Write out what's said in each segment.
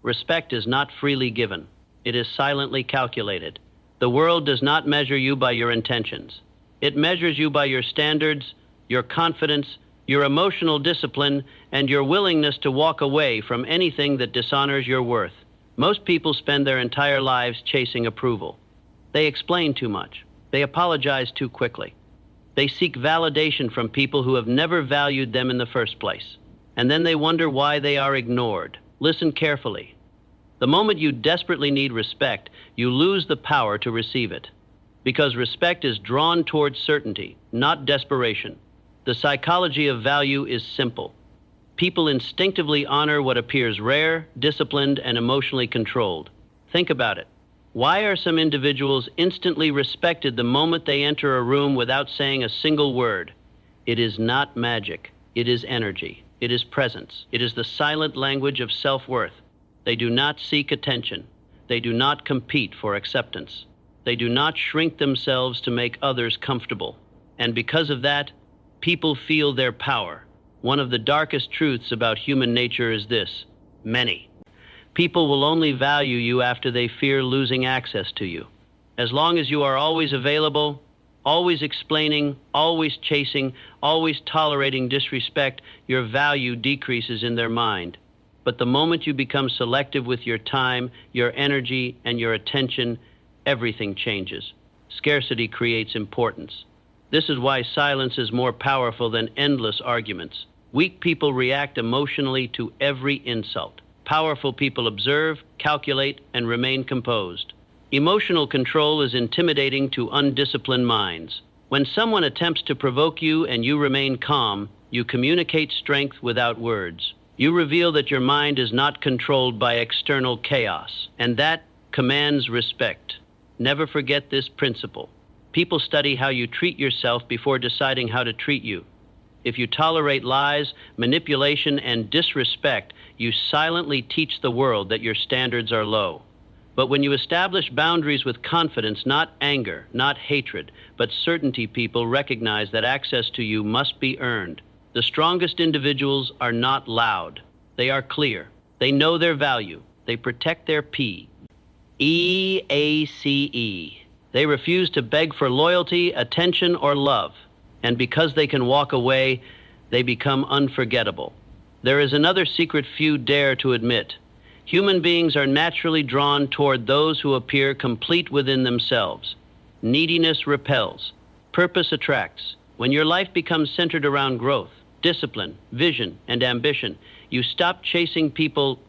Respect is not freely given. It is silently calculated. The world does not measure you by your intentions. It measures you by your standards, your confidence, your emotional discipline, and your willingness to walk away from anything that dishonors your worth. Most people spend their entire lives chasing approval. They explain too much. They apologize too quickly. They seek validation from people who have never valued them in the first place. And then they wonder why they are ignored. Listen carefully. The moment you desperately need respect, you lose the power to receive it. Because respect is drawn towards certainty, not desperation. The psychology of value is simple. People instinctively honor what appears rare, disciplined, and emotionally controlled. Think about it. Why are some individuals instantly respected the moment they enter a room without saying a single word? It is not magic. It is energy. It is presence. It is the silent language of self-worth. They do not seek attention. They do not compete for acceptance. They do not shrink themselves to make others comfortable. And because of that, people feel their power. One of the darkest truths about human nature is this: many. People will only value you after they fear losing access to you. As long as you are always available, always explaining, always chasing, always tolerating disrespect, your value decreases in their mind. But the moment you become selective with your time, your energy, and your attention, everything changes. Scarcity creates importance. This is why silence is more powerful than endless arguments. Weak people react emotionally to every insult. Powerful people observe, calculate, and remain composed. Emotional control is intimidating to undisciplined minds. When someone attempts to provoke you and you remain calm, you communicate strength without words. You reveal that your mind is not controlled by external chaos, and that commands respect. Never forget this principle. People study how you treat yourself before deciding how to treat you. If you tolerate lies, manipulation, and disrespect, you silently teach the world that your standards are low. But when you establish boundaries with confidence, not anger, not hatred, but certainty, people recognize that access to you must be earned. The strongest individuals are not loud. They are clear. They know their value. They protect their P. EACE. They refuse to beg for loyalty, attention, or love. And because they can walk away, they become unforgettable. There is another secret few dare to admit. Human beings are naturally drawn toward those who appear complete within themselves. Neediness repels. Purpose attracts. When your life becomes centered around growth, discipline, vision, and ambition, you stop chasing people,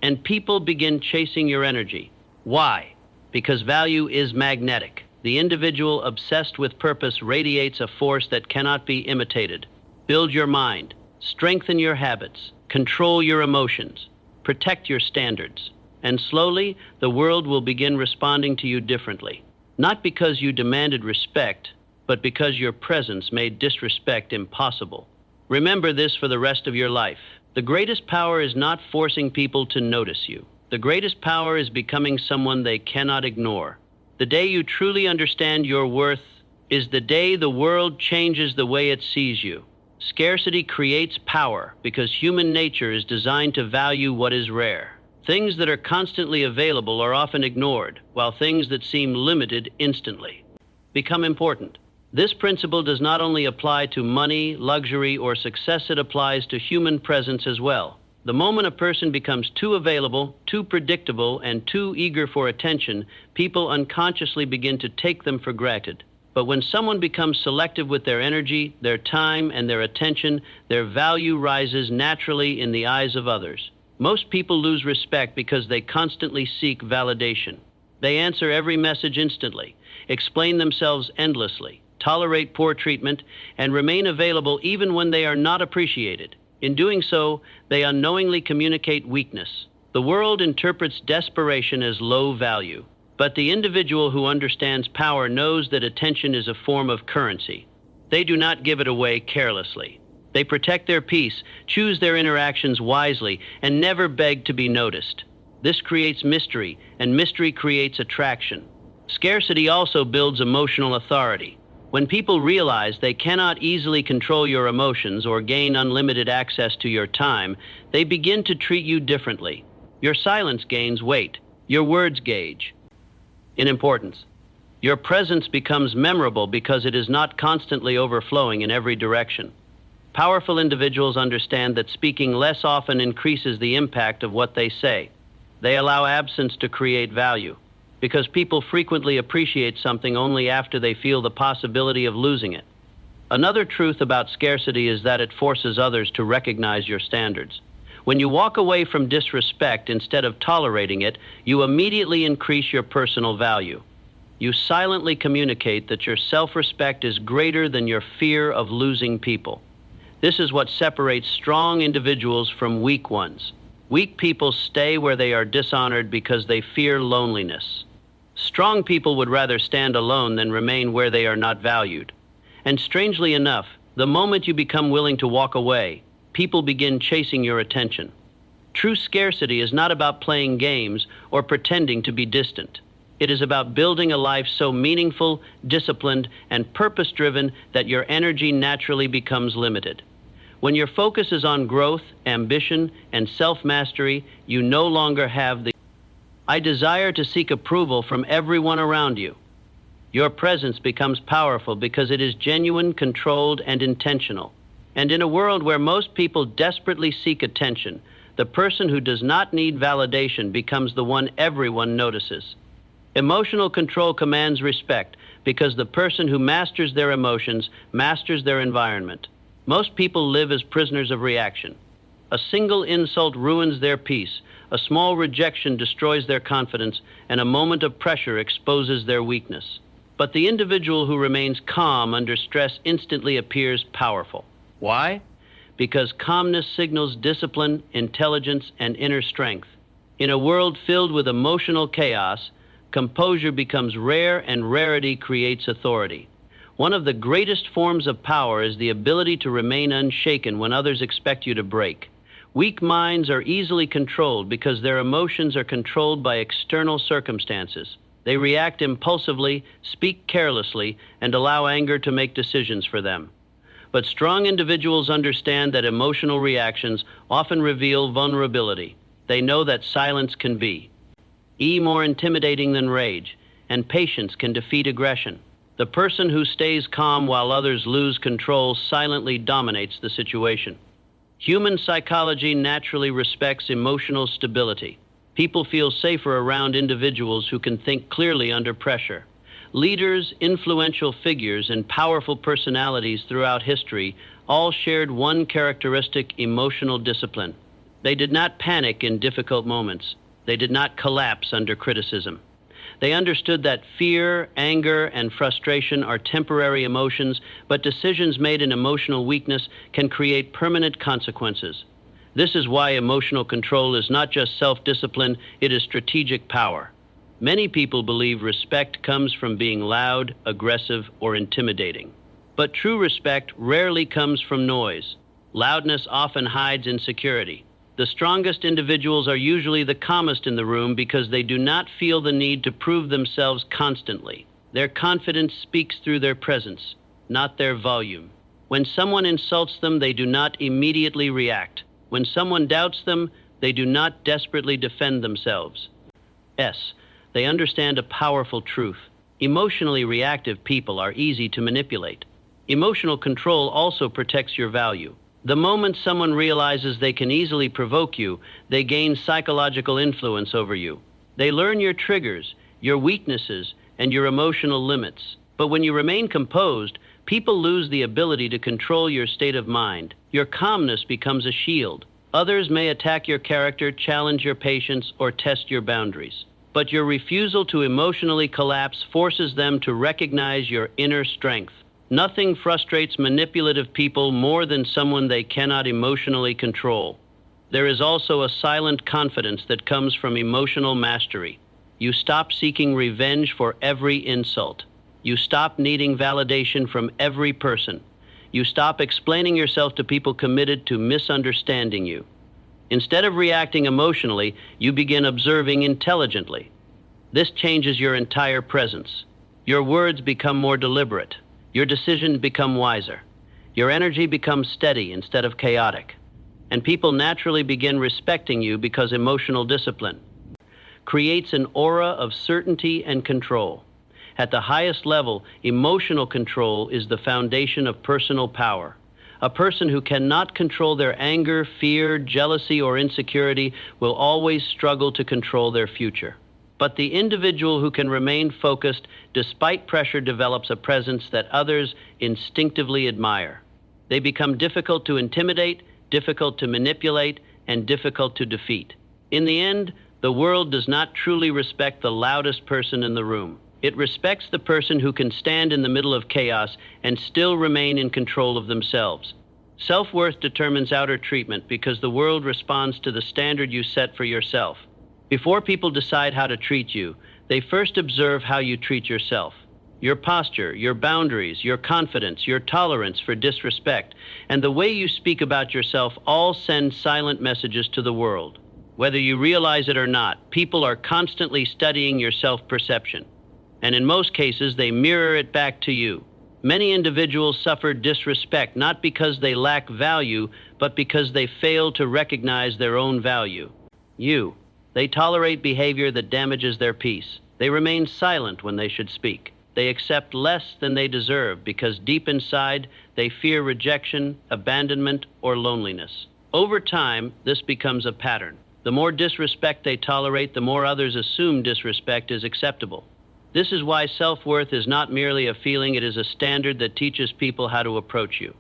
and people begin chasing your energy. Why? Because value is magnetic. The individual obsessed with purpose radiates a force that cannot be imitated. Build your mind, strengthen your habits, control your emotions, protect your standards, and slowly the world will begin responding to you differently. Not because you demanded respect, but because your presence made disrespect impossible. Remember this for the rest of your life. The greatest power is not forcing people to notice you. The greatest power is becoming someone they cannot ignore. The day you truly understand your worth is the day the world changes the way it sees you. Scarcity creates power because human nature is designed to value what is rare. Things that are constantly available are often ignored, while things that seem limited instantly become important. This principle does not only apply to money, luxury, or success, it applies to human presence as well. The moment a person becomes too available, too predictable, and too eager for attention, people unconsciously begin to take them for granted. But when someone becomes selective with their energy, their time, and their attention, their value rises naturally in the eyes of others. Most people lose respect because they constantly seek validation. They answer every message instantly, explain themselves endlessly, tolerate poor treatment, and remain available even when they are not appreciated. In doing so, they unknowingly communicate weakness. The world interprets desperation as low value, but the individual who understands power knows that attention is a form of currency. They do not give it away carelessly. They protect their peace, choose their interactions wisely, and never beg to be noticed. This creates mystery, and mystery creates attraction. Scarcity also builds emotional authority. When people realize they cannot easily control your emotions or gain unlimited access to your time, they begin to treat you differently. Your silence gains weight. Your words gauge in importance. Your presence becomes memorable because it is not constantly overflowing in every direction. Powerful individuals understand that speaking less often increases the impact of what they say. They allow absence to create value, because people frequently appreciate something only after they feel the possibility of losing it. Another truth about scarcity is that it forces others to recognize your standards. When you walk away from disrespect instead of tolerating it, you immediately increase your personal value. You silently communicate that your self-respect is greater than your fear of losing people. This is what separates strong individuals from weak ones. Weak people stay where they are dishonored because they fear loneliness. Strong people would rather stand alone than remain where they are not valued. And strangely enough, the moment you become willing to walk away, people begin chasing your attention. True scarcity is not about playing games or pretending to be distant. It is about building a life so meaningful, disciplined, and purpose-driven that your energy naturally becomes limited. When your focus is on growth, ambition, and self-mastery, you no longer have the I desire to seek approval from everyone around you. Your presence becomes powerful because it is genuine, controlled, and intentional. And in a world where most people desperately seek attention, the person who does not need validation becomes the one everyone notices. Emotional control commands respect because the person who masters their emotions masters their environment. Most people live as prisoners of reaction. A single insult ruins their peace, a small rejection destroys their confidence, and a moment of pressure exposes their weakness. But the individual who remains calm under stress instantly appears powerful. Why? Because calmness signals discipline, intelligence, and inner strength. In a world filled with emotional chaos, composure becomes rare, and rarity creates authority. One of the greatest forms of power is the ability to remain unshaken when others expect you to break. Weak minds are easily controlled because their emotions are controlled by external circumstances. They react impulsively, speak carelessly, and allow anger to make decisions for them. But strong individuals understand that emotional reactions often reveal vulnerability. They know that silence can be more intimidating than rage, and patience can defeat aggression. The person who stays calm while others lose control silently dominates the situation. Human psychology naturally respects emotional stability. People feel safer around individuals who can think clearly under pressure. Leaders, influential figures, and powerful personalities throughout history all shared one characteristic: emotional discipline. They did not panic in difficult moments. They did not collapse under criticism. They understood that fear, anger, and frustration are temporary emotions, but decisions made in emotional weakness can create permanent consequences. This is why emotional control is not just self-discipline, it is strategic power. Many people believe respect comes from being loud, aggressive, or intimidating. But true respect rarely comes from noise. Loudness often hides insecurity. The strongest individuals are usually the calmest in the room because they do not feel the need to prove themselves constantly. Their confidence speaks through their presence, not their volume. When someone insults them, they do not immediately react. When someone doubts them, they do not desperately defend themselves. They understand a powerful truth. Emotionally reactive people are easy to manipulate. Emotional control also protects your value. The moment someone realizes they can easily provoke you, they gain psychological influence over you. They learn your triggers, your weaknesses, and your emotional limits. But when you remain composed, people lose the ability to control your state of mind. Your calmness becomes a shield. Others may attack your character, challenge your patience, or test your boundaries. But your refusal to emotionally collapse forces them to recognize your inner strength. Nothing frustrates manipulative people more than someone they cannot emotionally control. There is also a silent confidence that comes from emotional mastery. You stop seeking revenge for every insult. You stop needing validation from every person. You stop explaining yourself to people committed to misunderstanding you. Instead of reacting emotionally, you begin observing intelligently. This changes your entire presence. Your words become more deliberate. Your decisions become wiser. Your energy becomes steady instead of chaotic. and people naturally begin respecting you because emotional discipline creates an aura of certainty and control. At the highest level, emotional control is the foundation of personal power. A person who cannot control their anger, fear, jealousy, or insecurity will always struggle to control their future. But the individual who can remain focused despite pressure develops a presence that others instinctively admire. They become difficult to intimidate, difficult to manipulate, and difficult to defeat. In the end, the world does not truly respect the loudest person in the room. It respects the person who can stand in the middle of chaos and still remain in control of themselves. Self-worth determines outer treatment because the world responds to the standard you set for yourself. Before people decide how to treat you, they first observe how you treat yourself. Your posture, your boundaries, your confidence, your tolerance for disrespect, and the way you speak about yourself all send silent messages to the world. Whether you realize it or not, people are constantly studying your self-perception, and in most cases, they mirror it back to you. Many individuals suffer disrespect not because they lack value, but because they fail to recognize their own value. They tolerate behavior that damages their peace. They remain silent when they should speak. They accept less than they deserve because deep inside, they fear rejection, abandonment, or loneliness. Over time, this becomes a pattern. The more disrespect they tolerate, the more others assume disrespect is acceptable. This is why self-worth is not merely a feeling, it is a standard that teaches people how to approach you.